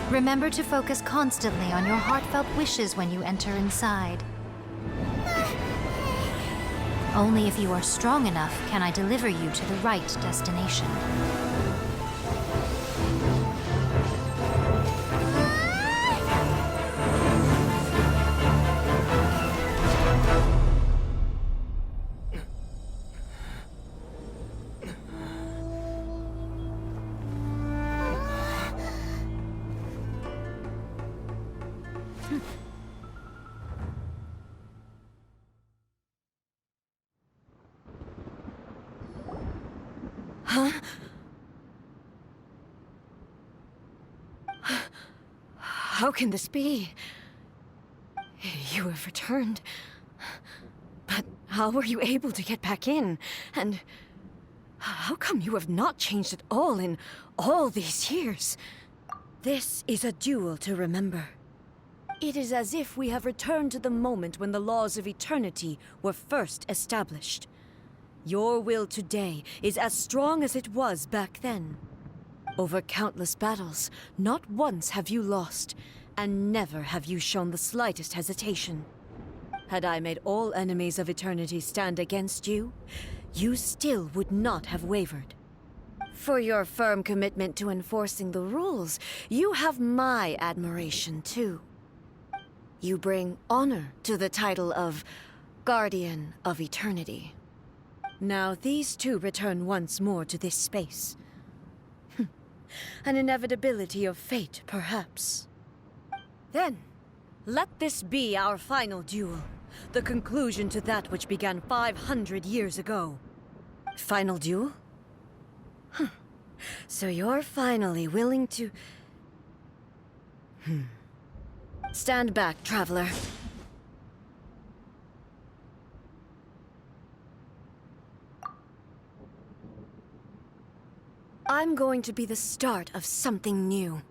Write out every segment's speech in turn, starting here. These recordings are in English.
Remember to focus constantly on your heartfelt wishes when you enter inside. Only if you are strong enough can I deliver you to the right destination. Huh? How can this be? You have returned. But how were you able to get back in? And how come you have not changed at all in all these years? This is a duel to remember. It is as if we have returned to the moment when the laws of eternity were first established. Your will today is as strong as it was back then. Over countless battles, not once have you lost, and never have you shown the slightest hesitation. Had I made all enemies of eternity stand against you, you still would not have wavered. For your firm commitment to enforcing the rules, you have my admiration too. You bring honor to the title of Guardian of Eternity. Now these two return once more to this space. An inevitability of fate, perhaps. Then, let this be our final duel. The conclusion to that which began 500 years ago. Final duel? So you're finally willing to... Stand back, traveler. I'm going to be the start of something new.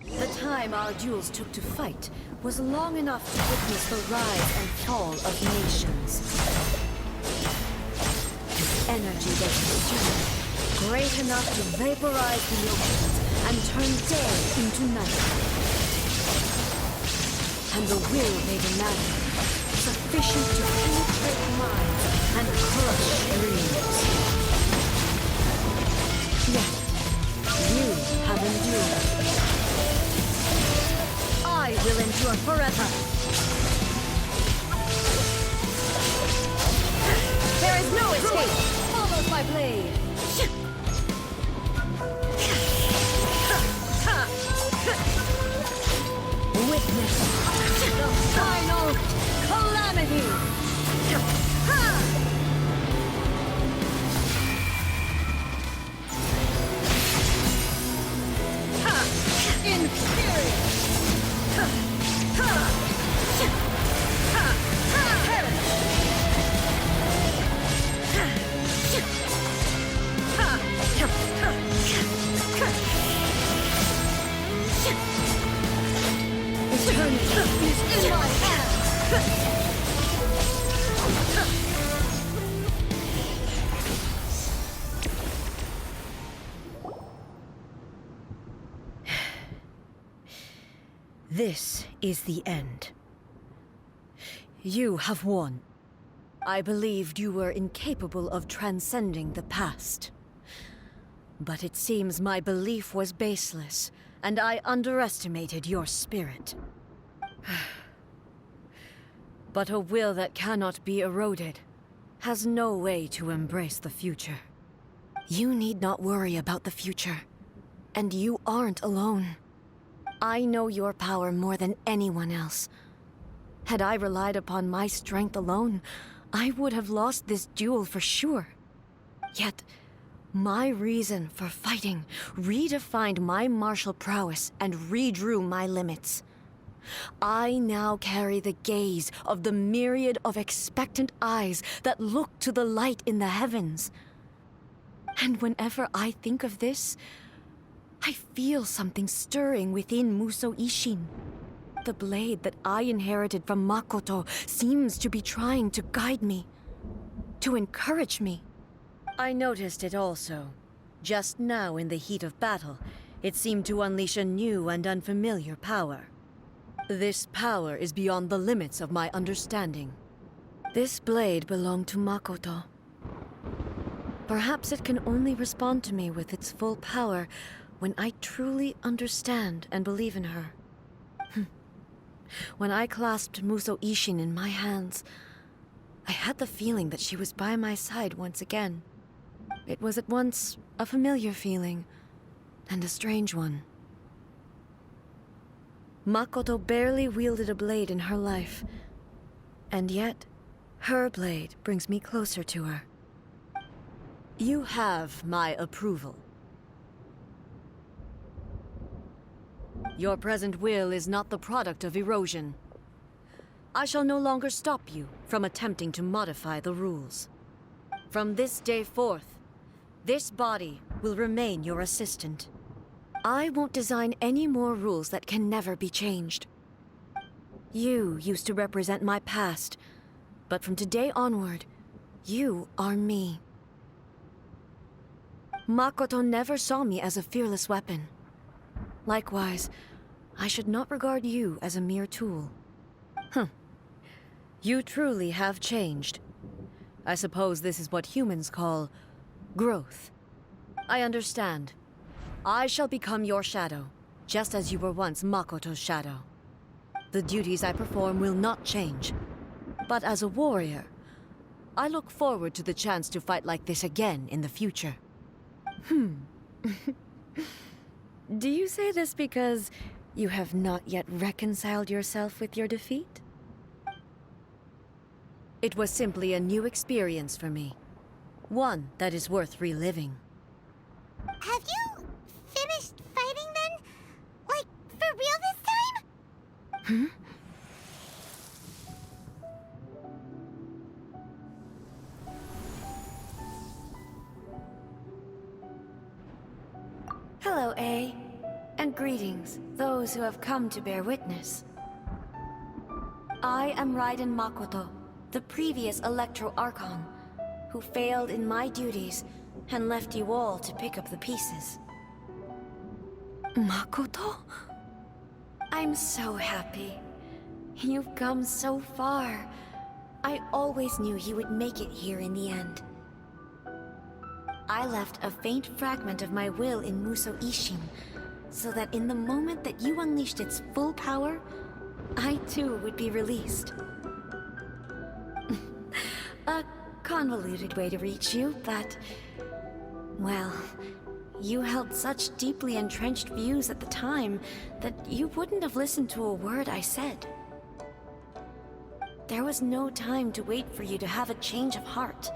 The time our duels took to fight was long enough to witness the rise and fall of nations. The energy they consumed, great enough to vaporize the oceans and turn day into night. And the will they demanded, sufficient to penetrate minds and crush dreams. Yet, you have endured. I will endure forever. There is no escape. Follow my blade. Witness the final calamity. Inferior. Eternity is in my hands. This is the end. You have won. I believed you were incapable of transcending the past. But it seems my belief was baseless, and I underestimated your spirit. But a will that cannot be eroded has no way to embrace the future. You need not worry about the future, and you aren't alone. I know your power more than anyone else. Had I relied upon my strength alone, I would have lost this duel for sure. Yet, my reason for fighting redefined my martial prowess and redrew my limits. I now carry the gaze of the myriad of expectant eyes that look to the light in the heavens. And whenever I think of this, I feel something stirring within Musou Ishin. The blade that I inherited from Makoto seems to be trying to guide me. to encourage me. I noticed it also. Just now in the heat of battle, it seemed to unleash a new and unfamiliar power. This power is beyond the limits of my understanding. This blade belonged to Makoto. Perhaps it can only respond to me with its full power when I truly understand and believe in her. When I clasped Muso Ishin in my hands, I had the feeling that she was by my side once again. It was at once a familiar feeling and a strange one. Makoto barely wielded a blade in her life, and yet her blade brings me closer to her. You have my approval. Your present will is not the product of erosion. I shall no longer stop you from attempting to modify the rules. From this day forth, this body will remain your assistant. I won't design any more rules that can never be changed. You used to represent my past, but from today onward, you are me. Makoto never saw me as a fearless weapon. Likewise, I should not regard you as a mere tool. You truly have changed. I suppose this is what humans call growth. I understand. I shall become your shadow, just as you were once Makoto's shadow. The duties I perform will not change. But as a warrior, I look forward to the chance to fight like this again in the future. Do you say this because you have not yet reconciled yourself with your defeat? It was simply a new experience for me. One that is worth reliving. Have you finished fighting then? Like, for real this time? Hello, A. And greetings, those who have come to bear witness. I am Raiden Makoto, the previous Electro Archon, who failed in my duties and left you all to pick up the pieces. Makoto? I'm so happy. You've come so far. I always knew you would make it here in the end. I left a faint fragment of my will in Muso Ishin, so that in the moment that you unleashed its full power, I too would be released. A convoluted way to reach you, but... well, you held such deeply entrenched views at the time that you wouldn't have listened to a word I said. There was no time to wait for you to have a change of heart.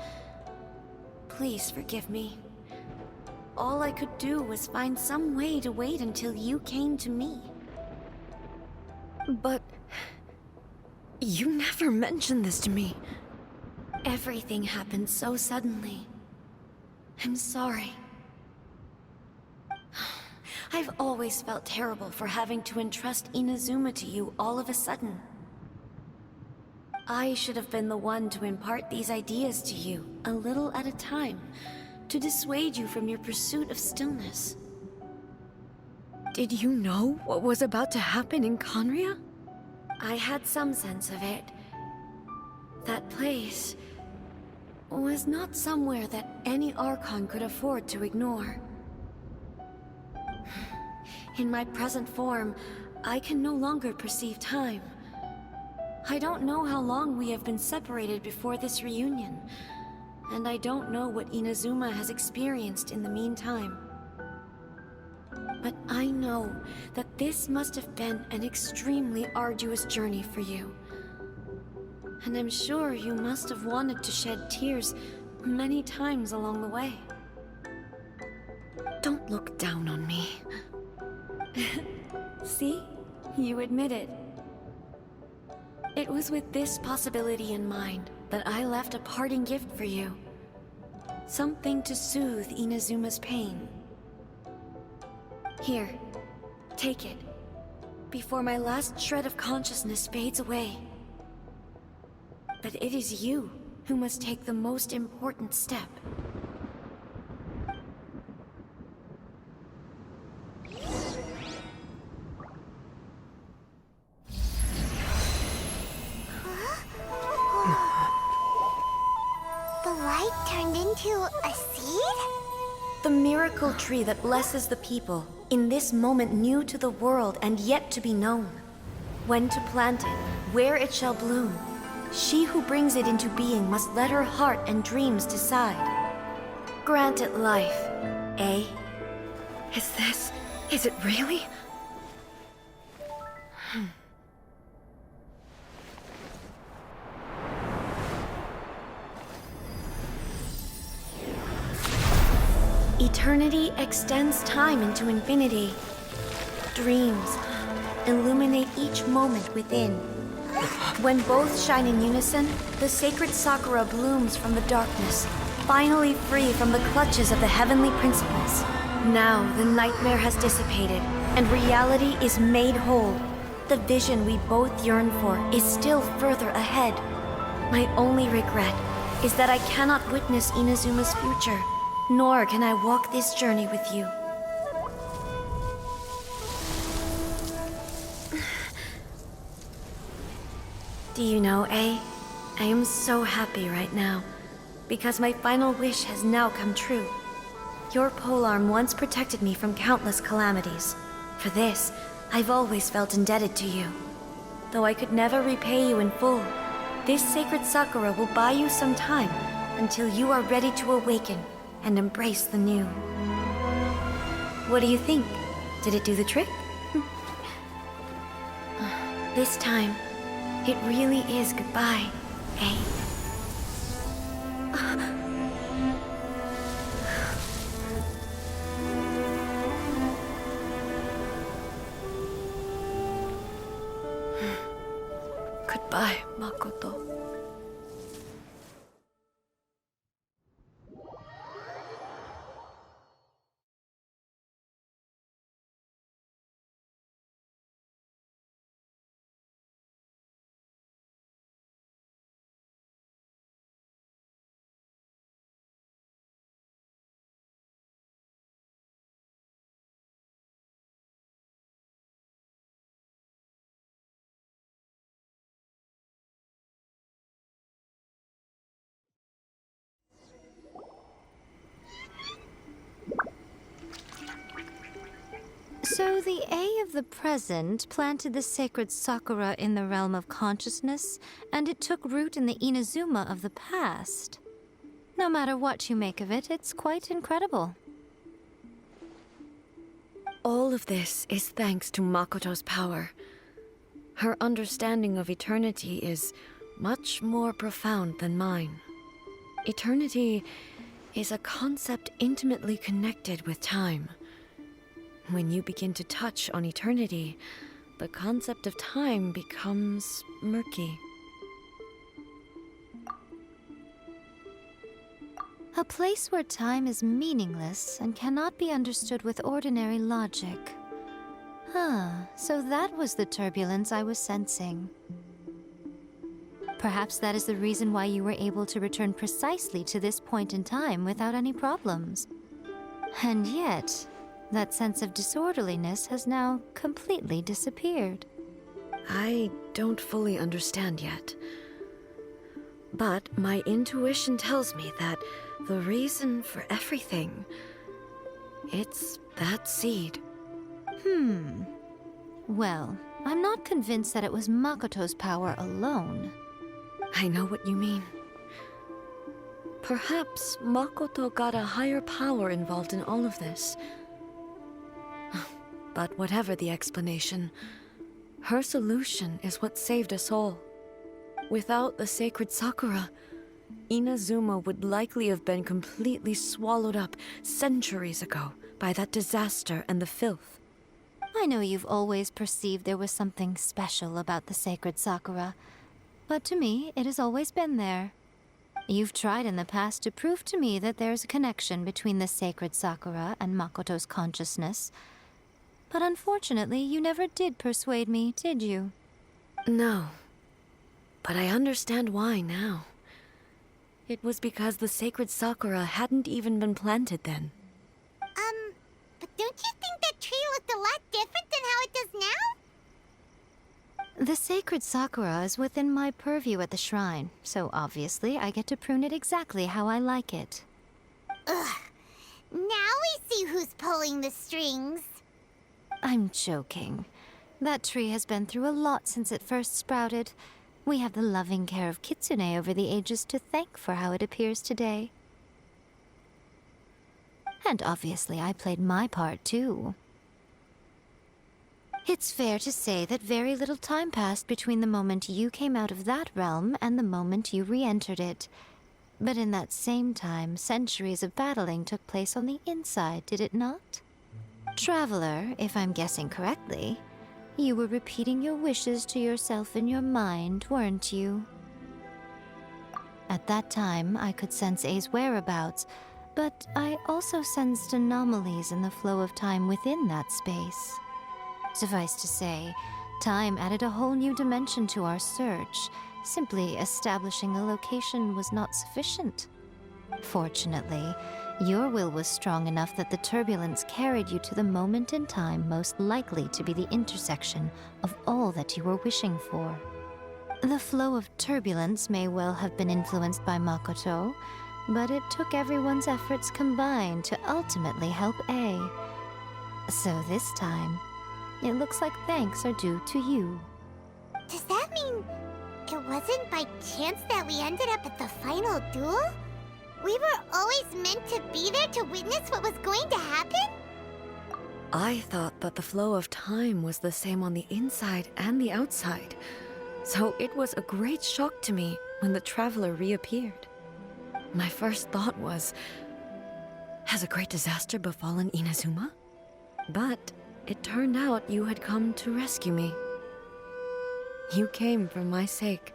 Please forgive me. All I could do was find some way to wait until you came to me. But... you never mentioned this to me. Everything happened so suddenly. I'm sorry. I've always felt terrible for having to entrust Inazuma to you all of a sudden. I should have been the one to impart these ideas to you, a little at a time, to dissuade you from your pursuit of stillness. Did you know what was about to happen in Conria? I had some sense of it. That place was not somewhere that any Archon could afford to ignore. In my present form, I can no longer perceive time. I don't know how long we have been separated before this reunion, and I don't know what Inazuma has experienced in the meantime. But I know that this must have been an extremely arduous journey for you. And I'm sure you must have wanted to shed tears many times along the way. Don't look down on me. See? You admit it. It was with this possibility in mind that I left a parting gift for you. Something to soothe Inazuma's pain. Here, take it, before my last shred of consciousness fades away. But it is you who must take the most important step. The light turned into a seed? The miracle tree that blesses the people, in this moment new to the world and yet to be known. When to plant it, where it shall bloom. She who brings it into being must let her heart and dreams decide. Grant it life, eh? Is it really? Eternity extends time into infinity. Dreams illuminate each moment within. When both shine in unison, the sacred Sakura blooms from the darkness, finally free from the clutches of the heavenly principles. Now the nightmare has dissipated, and reality is made whole. The vision we both yearn for is still further ahead. My only regret is that I cannot witness Inazuma's future, nor can I walk this journey with you. Do you know, I am so happy right now, because my final wish has now come true. Your polearm once protected me from countless calamities. For this, I've always felt indebted to you. Though I could never repay you in full, this sacred Sakura will buy you some time until you are ready to awaken and embrace the new. What do you think? Did it do the trick? This time, it really is goodbye, eh? Goodbye, Makoto. So the A of the present planted the sacred Sakura in the realm of consciousness, and it took root in the Inazuma of the past. No matter what you make of it, it's quite incredible. All of this is thanks to Makoto's power. Her understanding of eternity is much more profound than mine. Eternity is a concept intimately connected with time. When you begin to touch on eternity, the concept of time becomes murky. A place where time is meaningless and cannot be understood with ordinary logic. So that was the turbulence I was sensing. Perhaps that is the reason why you were able to return precisely to this point in time without any problems. And yet, that sense of disorderliness has now completely disappeared. I don't fully understand yet. But my intuition tells me that the reason for everything, it's that seed. Well, I'm not convinced that it was Makoto's power alone. I know what you mean. Perhaps Makoto got a higher power involved in all of this. But whatever the explanation, her solution is what saved us all. Without the sacred Sakura, Inazuma would likely have been completely swallowed up centuries ago by that disaster and the filth. I know you've always perceived there was something special about the sacred Sakura, but to me, it has always been there. You've tried in the past to prove to me that there's a connection between the sacred Sakura and Makoto's consciousness, but unfortunately, you never did persuade me, did you? No. But I understand why now. It was because the sacred sakura hadn't even been planted then. But don't you think that tree looked a lot different than how it does now? The sacred sakura is within my purview at the shrine, so obviously I get to prune it exactly how I like it. Ugh. Now we see who's pulling the strings. I'm joking. That tree has been through a lot since it first sprouted. We have the loving care of Kitsune over the ages to thank for how it appears today. And obviously I played my part too. It's fair to say that very little time passed between the moment you came out of that realm and the moment you re-entered it. But in that same time, centuries of battling took place on the inside, did it not? Traveler, if I'm guessing correctly, you were repeating your wishes to yourself in your mind, weren't you? At that time, I could sense A's whereabouts, but I also sensed anomalies in the flow of time within that space. Suffice to say, time added a whole new dimension to our search. Simply establishing a location was not sufficient. Fortunately, your will was strong enough that the turbulence carried you to the moment in time most likely to be the intersection of all that you were wishing for. The flow of turbulence may well have been influenced by Makoto, but it took everyone's efforts combined to ultimately help A. So this time, it looks like thanks are due to you. Does that mean it wasn't by chance that we ended up at the final duel? We were always meant to be there to witness what was going to happen? I thought that the flow of time was the same on the inside and the outside, so it was a great shock to me when the traveler reappeared. My first thought was, has a great disaster befallen Inazuma? But it turned out you had come to rescue me. You came for my sake,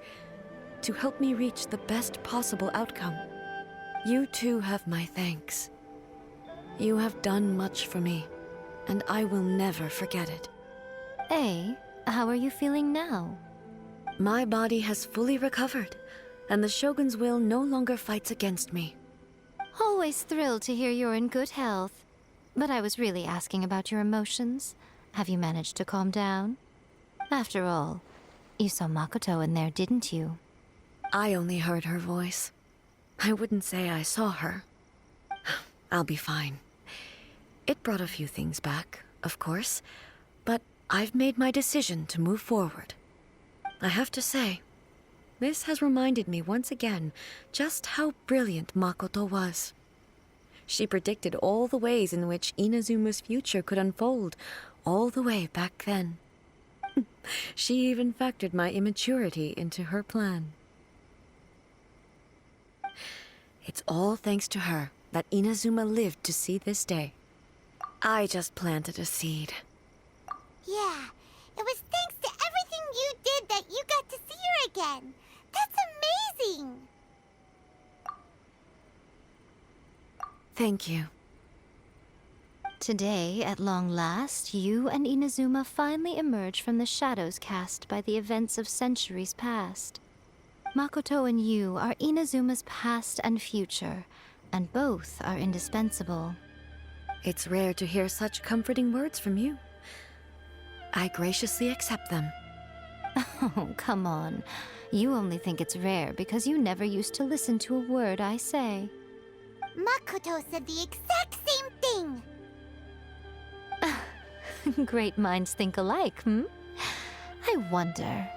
to help me reach the best possible outcome. You too have my thanks. You have done much for me, and I will never forget it. A, how are you feeling now? My body has fully recovered, and the Shogun's will no longer fights against me. Always thrilled to hear you're in good health. But I was really asking about your emotions. Have you managed to calm down? After all, you saw Makoto in there, didn't you? I only heard her voice. I wouldn't say I saw her. I'll be fine. It brought a few things back, of course, but I've made my decision to move forward. I have to say, this has reminded me once again just how brilliant Makoto was. She predicted all the ways in which Inazuma's future could unfold, all the way back then. She even factored my immaturity into her plan. It's all thanks to her that Inazuma lived to see this day. I just planted a seed. Yeah, it was thanks to everything you did that you got to see her again. That's amazing! Thank you. Today, at long last, you and Inazuma finally emerge from the shadows cast by the events of centuries past. Makoto and you are Inazuma's past and future, and both are indispensable. It's rare to hear such comforting words from you. I graciously accept them. Oh, come on. You only think it's rare because you never used to listen to a word I say. Makoto said the exact same thing! Great minds think alike, hmm? I wonder,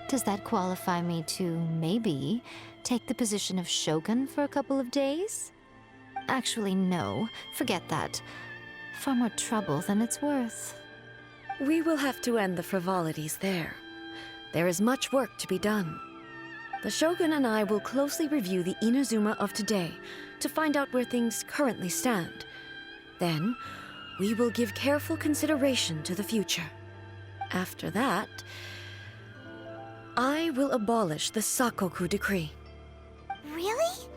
does that qualify me to, maybe, take the position of Shogun for a couple of days? Actually, no. Forget that. Far more trouble than it's worth. We will have to end the frivolities there. There is much work to be done. The Shogun and I will closely review the Inazuma of today to find out where things currently stand. Then, we will give careful consideration to the future. After that, I will abolish the Sakoku decree. Really?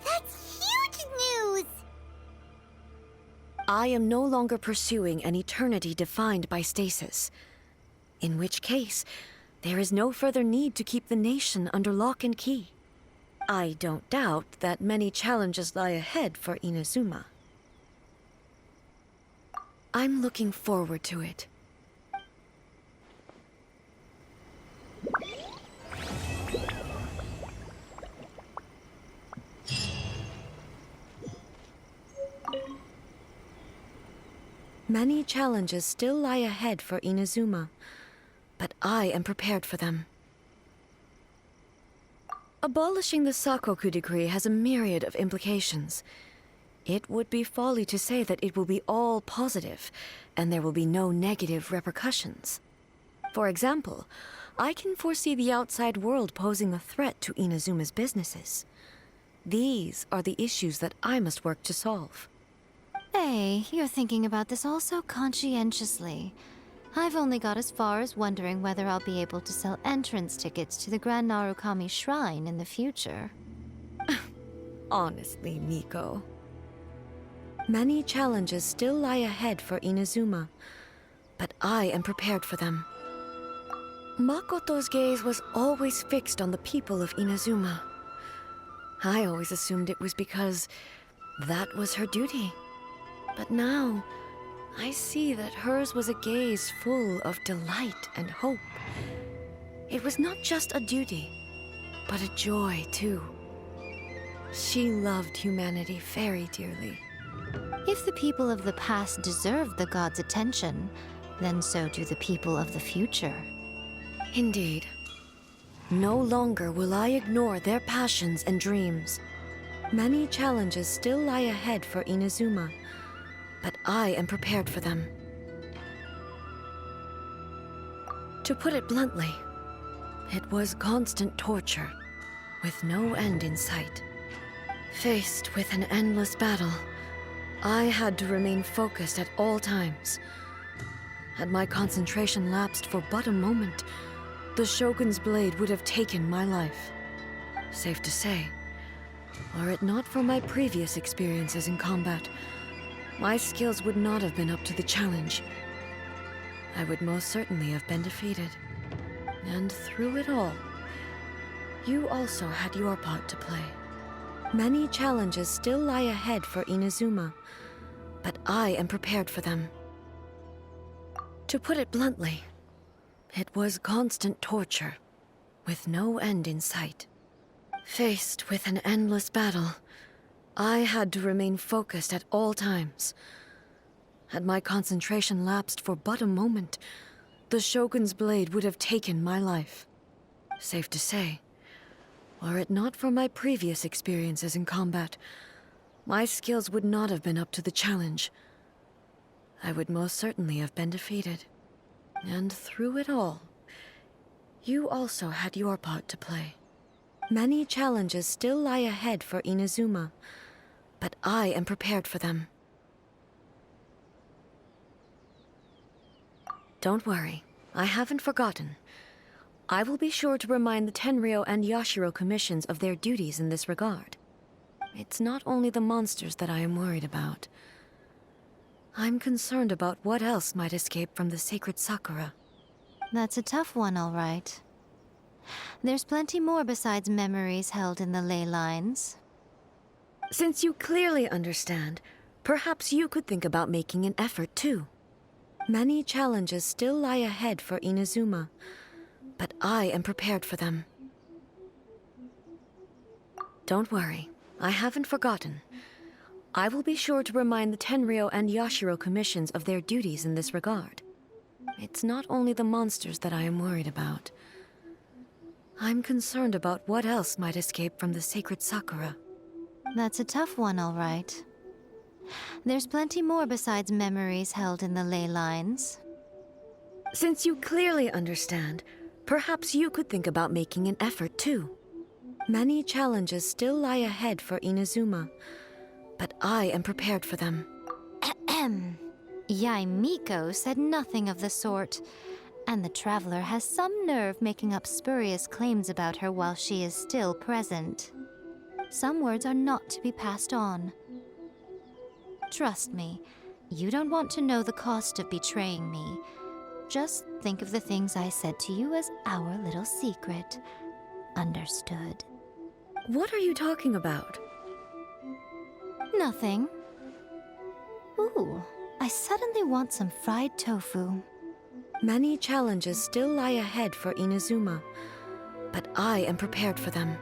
That's huge news! I am no longer pursuing an eternity defined by stasis. In which case, there is no further need to keep the nation under lock and key. I don't doubt that many challenges lie ahead for Inazuma. I'm looking forward to it. Many challenges still lie ahead for Inazuma, but I am prepared for them. Abolishing the Sakoku decree has a myriad of implications. It would be folly to say that it will be all positive, and there will be no negative repercussions. For example, I can foresee the outside world posing a threat to Inazuma's businesses. These are the issues that I must work to solve. Hey, you're thinking about this all so conscientiously. I've only got as far as wondering whether I'll be able to sell entrance tickets to the Grand Narukami Shrine in the future. Honestly, Miko. Many challenges still lie ahead for Inazuma, but I am prepared for them. Makoto's gaze was always fixed on the people of Inazuma. I always assumed it was because that was her duty. But now, I see that hers was a gaze full of delight and hope. It was not just a duty, but a joy, too. She loved humanity very dearly. If the people of the past deserve the god's attention, then so do the people of the future. Indeed. No longer will I ignore their passions and dreams. Many challenges still lie ahead for Inazuma, but I am prepared for them. To put it bluntly, it was constant torture, with no end in sight. Faced with an endless battle, I had to remain focused at all times. Had my concentration lapsed for but a moment, the Shogun's blade would have taken my life. Safe to say, were it not for my previous experiences in combat, my skills would not have been up to the challenge. I would most certainly have been defeated. And through it all, you also had your part to play. Many challenges still lie ahead for Inazuma, but I am prepared for them. To put it bluntly, it was constant torture, with no end in sight. Faced with an endless battle, I had to remain focused at all times. Had my concentration lapsed for but a moment, the Shogun's blade would have taken my life. Safe to say, were it not for my previous experiences in combat, my skills would not have been up to the challenge. I would most certainly have been defeated. And through it all, you also had your part to play. Many challenges still lie ahead for Inazuma, but I am prepared for them. Don't worry, I haven't forgotten. I will be sure to remind the Tenryou and Yashiro commissions of their duties in this regard. It's not only the monsters that I am worried about. I'm concerned about what else might escape from the sacred Sakura. That's a tough one, all right. There's plenty more besides memories held in the ley lines. Since you clearly understand, perhaps you could think about making an effort too. Many challenges still lie ahead for Inazuma, but I am prepared for them. Don't worry, I haven't forgotten. I will be sure to remind the Tenryou and Yashiro commissions of their duties in this regard. It's not only the monsters that I am worried about. I'm concerned about what else might escape from the sacred Sakura. That's a tough one, all right. There's plenty more besides memories held in the ley lines. Since you clearly understand, perhaps you could think about making an effort too. Many challenges still lie ahead for Inazuma, but I am prepared for them. Yae Miko said nothing of the sort, and the traveler has some nerve making up spurious claims about her while she is still present. Some words are not to be passed on. Trust me, you don't want to know the cost of betraying me. Just think of the things I said to you as our little secret. Understood? What are you talking about? Nothing. Ooh, I suddenly want some fried tofu. Many challenges still lie ahead for Inazuma, but I am prepared for them.